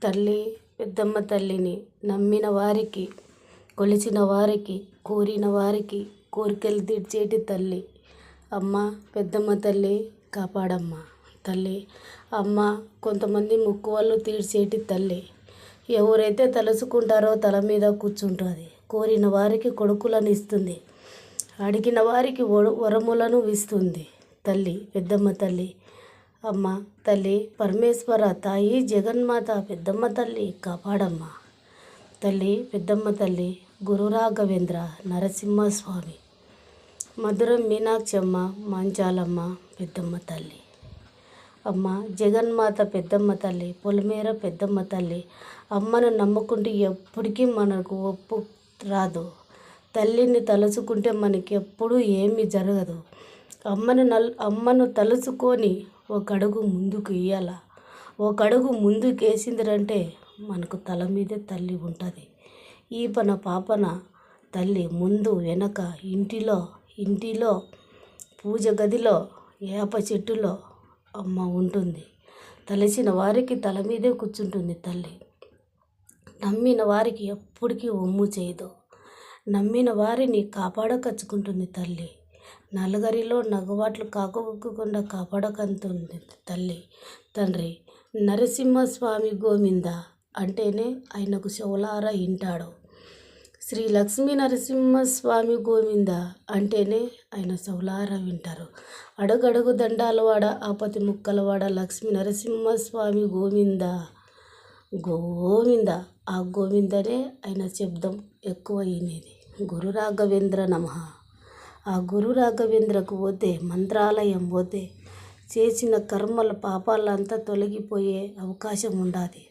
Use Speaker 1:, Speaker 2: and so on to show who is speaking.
Speaker 1: తల్లి పెద్దమ్మ తల్లిని నమ్మిన వారికి, కొలిచిన వారికి, కోరిన వారికి కోరికలు తీర్చేటి తల్లి అమ్మ పెద్దమ్మ తల్లి. కాపాడమ్మ తల్లి. అమ్మ కొంతమంది ముక్కువళ్ళు తీర్చేటి తల్లి. ఎవరైతే తలుచుకుంటారో తల మీద కూర్చుంటుంది. కోరిన వారికి కొడుకులను ఇస్తుంది, అడిగిన వారికి వరములను ఇస్తుంది తల్లి పెద్దమ్మ తల్లి. అమ్మ తల్లి పరమేశ్వర తాయి జగన్మాత పెద్దమ్మ తల్లి. కాపాడమ్మ తల్లి పెద్దమ్మ తల్లి. గురు రాఘవేంద్ర నరసింహస్వామి, మధురం మీనాక్షమ్మ, మంచాలమ్మ పెద్దమ్మ తల్లి. అమ్మ జగన్మాత పెద్దమ్మ తల్లి, పొలిమేర పెద్దమ్మ తల్లి. అమ్మను నమ్ముకుంటే ఎప్పటికీ మనకు ఒప్పు రాదు. తల్లిని తలుచుకుంటే మనకి ఎప్పుడూ ఏమీ జరగదు. అమ్మను తలుచుకొని ఒక అడుగు ముందుకు వేయాల. ఒక అడుగు ముందుకు వేసిందంటే మనకు తల మీదే తల్లి ఉంటుంది. ఈపన పాపన తల్లి ముందు వెనక, ఇంటిలో పూజ గదిలో, వేప చెట్టులో అమ్మ ఉంటుంది. తలచిన వారికి తల మీదే కూర్చుంటుంది తల్లి. నమ్మిన వారికి ఎప్పటికీ ఒమ్ము చేయదు. నమ్మిన వారిని కాపాడకచ్చుకుంటుంది తల్లి. నలుగురిలో నగవాట్లు కాకోకుండా కాపాడకంటుంది తల్లి. తండ్రి నరసింహస్వామి గోవింద అంటేనే ఆయనకు చెవులారా వింటాడు. శ్రీ లక్ష్మీ నరసింహస్వామి గోవింద అంటేనే ఆయన చెవులారా వింటారు. అడుగడుగు దండాలవాడ, ఆపతి ముక్కలవాడ లక్ష్మీ నరసింహస్వామి గోవింద గోవింద. ఆ గోవిందనే ఆయన శబ్దం ఎక్కువ వినేది. గురు రాఘవేంద్ర నమః. ఆ గురు రాఘవేంద్రకు పోతే, మంత్రాలయం పోతే చేసిన కర్మల పాపాలంతా తొలగిపోయే అవకాశం ఉండాలి.